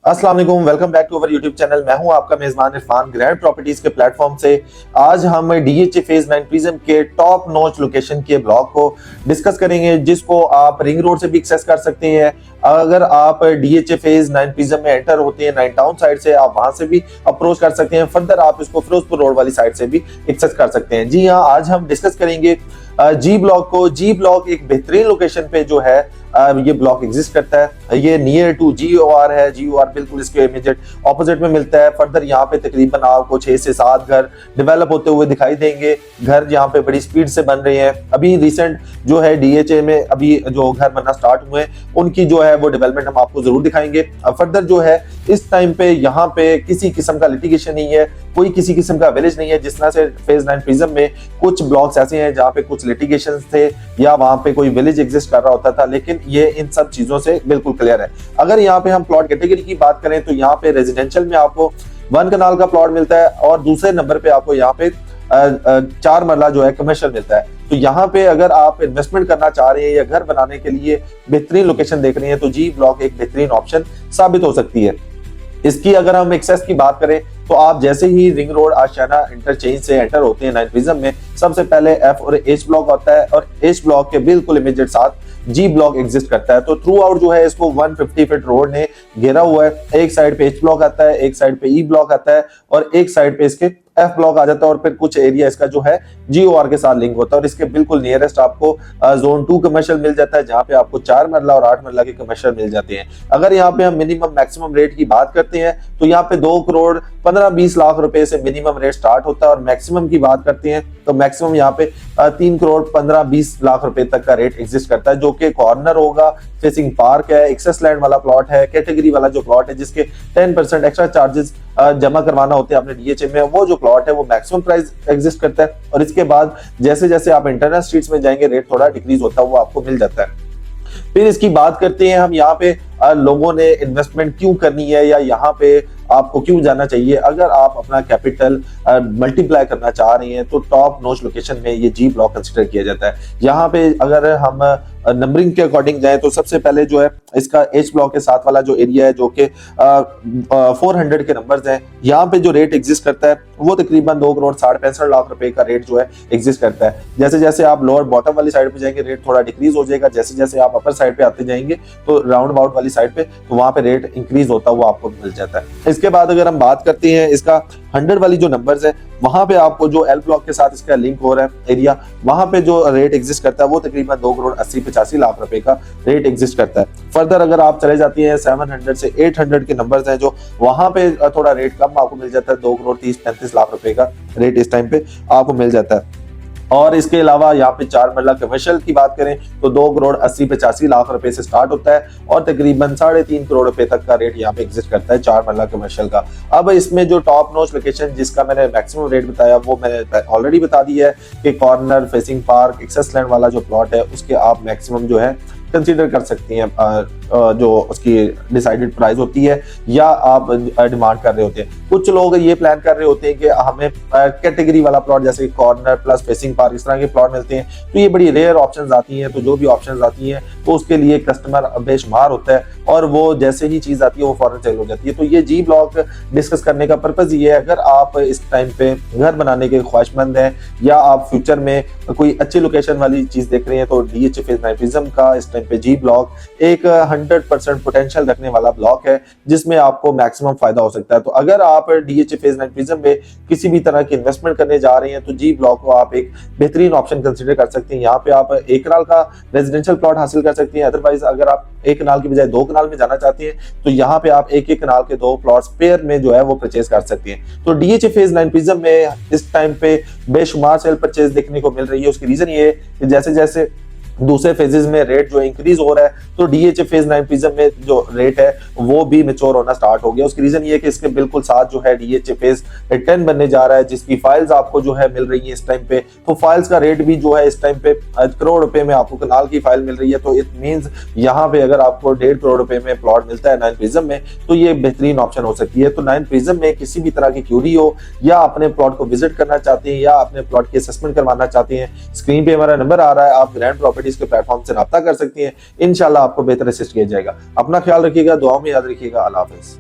अस्सलाम वालेकुम, welcome back to our YouTube channel. मैं हूं आपका मेजबान इरफान ग्रैंड प्रॉपर्टीज के प्लेटफॉर्म से। आज हम डीएचए फेज 9 प्रिज्म के टॉप नॉच लोकेशन के ब्लॉक को डिस्कस करेंगे, जिसको आप रिंग रोड से भी एक्सेस कर सकते हैं। अगर आप डीएचए फेज 9 प्रिज्म में एंटर होते हैं 9 टाउन साइड से, आप वहां से भी अप्रोच कर सकते हैं। फर्दर आप इसको फिरोजपुर रोड वाली साइड से भी एक्सेस कर सकते हैं। जी हाँ, आज हम डिस्कस करेंगे जी ब्लॉक को। जी ब्लॉक एक बेहतरीन लोकेशन पे जो है ये ब्लॉक एग्जिस्ट करता है। ये नियर टू GOR है। GOR बिल्कुल इसके इमीडिएट ऑपोजिट में मिलता है। फर्दर यहाँ पे तकरीबन आपको 6 से 7 घर डेवलप होते हुए दिखाई देंगे। घर यहाँ पे बड़ी स्पीड से बन रहे हैं। अभी रिसेंट जो है DHA में अभी जो घर बनना स्टार्ट हुए हैं, उनकी जो है वो डेवलपमेंट हम आपको जरूर दिखाएंगे। फर्दर जो है इस टाइम पे यहाँ पे किसी किस्म का लिटिगेशन नहीं है, कोई किसी किस्म का विलेज नहीं है। जिस तरह से फेज 9 प्रिज्म में कुछ ब्लॉक्स ऐसे हैं जहाँ पे कुछ लिटिगेशन थे या वहां पे कोई विलेज एग्जिस्ट कर रहा होता था, लेकिन ये इन सब चीजों से बिल्कुल क्लियर है। अगर यहाँ पे हम प्लॉट कैटेगरी की बात करें तो यहाँ पे रेजिडेंशियल में आपको 1 कनाल का प्लॉट मिलता है और दूसरे नंबर पे आपको यहाँ पे 4 मरला जो है कमर्शियल मिलता है। तो यहाँ पे अगर आप इन्वेस्टमेंट करना चाह रहे हैं या घर बनाने के लिए बेहतरीन लोकेशन देख रहे हैं तो जी ब्लॉक एक बेहतरीन ऑप्शन साबित हो सकती है। इसकी अगर हम एक्सेस की बात करें तो आप जैसे ही रिंग रोड आशियाना इंटरचेंज से एंटर होते हैं 9 प्रिज्म में, सबसे पहले F और H ब्लॉक होता है और H ब्लॉक के बिल्कुल इमीडिएट साथ जी ब्लॉक एग्जिस्ट करता है। तो थ्रू आउट जो है इसको 150 फीट रोड ने घेरा हुआ है। एक साइड पे H ब्लॉक आता है, एक साइड पे E ब्लॉक आता है और एक साइड पे इसके F ब्लॉक आ जाता है और फिर कुछ एरिया इसका जो है GOR के साथ लिंक होता है। और इसके बिल्कुल नियरेस्ट आपको जोन 2 कमर्शियल मिल जाता है, जहां पे आपको 4 मरला और 8 मरला के कमर्शियल मिल जाते हैं। अगर यहाँ पे हम मिनिमम मैक्सिमम रेट की बात करते हैं तो यहाँ पे 2 करोड़ 15-20 लाख रुपए से मिनिमम रेट स्टार्ट होता है और मैक्सिमम की बात करते हैं तो मैक्सिमम यहाँ पे 3 करोड़ 15-20 लाख रुपए तक का रेट एग्जिस्ट करता है, जो कि कॉर्नर होगा, फेसिंग पार्क है, एक्सेस लैंड वाला प्लॉट है, कैटेगरी वाला जो प्लॉट है जिसके 10% एक्स्ट्रा चार्जेस जमा करवाना होते हैं अपने DHA में, वो जो प्लॉट है वो मैक्सिमम प्राइस एग्जिस्ट करता है। और इसके बाद जैसे जैसे आप इंटरनल स्ट्रीट्स में जाएंगे रेट थोड़ा डिक्रीज होता है, वो आपको मिल जाता है। फिर इसकी बात करते हैं हम यहाँ पे लोगों ने इन्वेस्टमेंट क्यों करनी है या यहाँ पे आपको क्यों जाना चाहिए। अगर आप अपना कैपिटल मल्टीप्लाई करना चाह रहे हैं तो टॉप नोच लोकेशन में ये जी ब्लॉक कंसिडर किया जाता है। यहाँ पे अगर हम नंबरिंग के अकॉर्डिंग जाए तो सबसे पहले जो है इसका H ब्लॉक के साथ वाला जो एरिया है जो कि 400 के नंबर्स हैं, यहाँ पे जो रेट एग्जिस्ट करता है वो तकरीबन 2 करोड़ 65 लाख रुपए का रेट जो है एग्जिस्ट करता है। जैसे जैसे आप लोअर बॉटम वाली साइड पे जाएंगे रेट थोड़ा डिक्रीज हो जाएगा, जैसे जैसे आप अपर साइड पे आते जाएंगे तो राउंड अबाउट वाली साइड पे तो वहां पे रेट इंक्रीज होता हुआ आपको मिल जाता है। इसके बाद अगर हम बात करते हैं इसका 100 वाली जो नंबर्स है, वहां पे आपको जो L ब्लॉक के साथ इसका लिंक हो रहा है एरिया, वहां पे जो रेट एग्जिस्ट करता है वो तकरीबन 2 करोड़ 80-85 लाख रुपए का रेट एग्जिस्ट करता है। फर्दर अगर आप चले जाती हैं 700 से 800 के नंबर्स हैं जो वहां पे थोड़ा रेट कम आपको मिल जाता है, 2 करोड़ 30-35 लाख रुपए का रेट इस टाइम पे आपको मिल जाता है। और इसके अलावा यहाँ पे 4 मरला कमर्शियल की बात करें तो 2 करोड़ 80-85 लाख रुपए से स्टार्ट होता है और तकरीबन 3.5 करोड़ रुपए तक का रेट यहाँ पे एग्जिस्ट करता है 4 मरला कमर्शियल का। अब इसमें जो टॉप नोच लोकेशन जिसका मैंने मैक्सिमम रेट बताया वो मैंने ऑलरेडी बता दिया है कि corner, facing park, excess land वाला जो प्लॉट है उसके आप मैक्सिमम जो है कंसीडर कर सकती हैं जो उसकी डिसाइडेड प्राइस होती है या आप डिमांड कर रहे होते हैं। कुछ लोग ये प्लान कर रहे होते हैं कि हमें कैटेगरी वाला प्लॉट जैसे कॉर्नर प्लस फेसिंग पार्क इस तरह के प्लॉट मिलते हैं, तो ये बड़ी रेयर ऑप्शंस आती हैं। तो जो भी ऑप्शंस आती हैं तो उसके लिए कस्टमर बेशुमार होता है और वो जैसे ही चीज आती है वो फौरन सेल हो जाती है। तो ये जी ब्लॉक डिस्कस करने का पर्पज ये है, अगर आप इस टाइम पे घर बनाने के ख्वाहिशमंद हैं या आप फ्यूचर में कोई अच्छी लोकेशन वाली चीज देख रहे हैं तो DHA फेज 9 प्रिज्म का इस टाइम पे जी ब्लॉक एक 100% पोटेंशियल रखने वाला ब्लॉक है जिसमें आपको मैक्सिमम फायदा हो सकता है। तो अगर आप DHA फेज 9 प्रिज्म में किसी भी तरह की इन्वेस्टमेंट करने जा रहे हैं तो जी ब्लॉक को आप एक बेहतरीन ऑप्शन कंसीडर कर सकते हैं। यहाँ पे आप 1 कनाल का रेजिडेंशियल प्लॉट हासिल कर सकते हैं। अदरवाइज अगर आप 1 कनाल की बजाय 2 कनाल में जाना चाहते हैं तो यहाँ पे आप 1-1 कनाल के 2 प्लॉट्स पेयर में जो है वो परचेज कर सकते हैं। तो DHA फेज 9 प्रिज्म में इस टाइम पे बेशुमार सेल परचेज देखने को मिल रही है। उसकी रीजन ये है कि जैसे जैसे दूसरे फेजेस में रेट जो इंक्रीज हो रहा है तो DHA फेज 9 प्रिज्म में जो रेट है वो भी मैच्योर होना स्टार्ट हो गया। उसकी रीजन ये है कि इसके बिल्कुल साथ जो है DHA फेज 10 बनने जा रहा है जिसकी फाइल्स आपको जो है मिल रही है इस टाइम पे। तो फाइल्स का रेट भी जो है इस टाइम पे करोड़ रुपए में आपको कनाल की फाइल मिल रही है। तो इट मींस यहाँ पे अगर आपको 1.5 करोड़ रुपए में प्लॉट मिलता है 9 प्रिज्म में तो ये बेहतरीन ऑप्शन हो सकती है। तो 9 प्रिज्म में किसी भी तरह की क्यूरी हो या अपने प्लॉट को विजिट करना चाहते हैं या अपने प्लॉट की असेसमेंट करवाना चाहते हैं, स्क्रीन पे हमारा नंबर आ रहा है, आप ग्रैंड प्रॉपर्टीज के प्लेटफॉर्म से राब्ता कर सकती हैं। इंशाल्लाह आपको बेहतर असिस्ट किया जाएगा। अपना ख्याल रखिएगा, दुआ में याद रखिएगा। अल्लाह हाफिज़।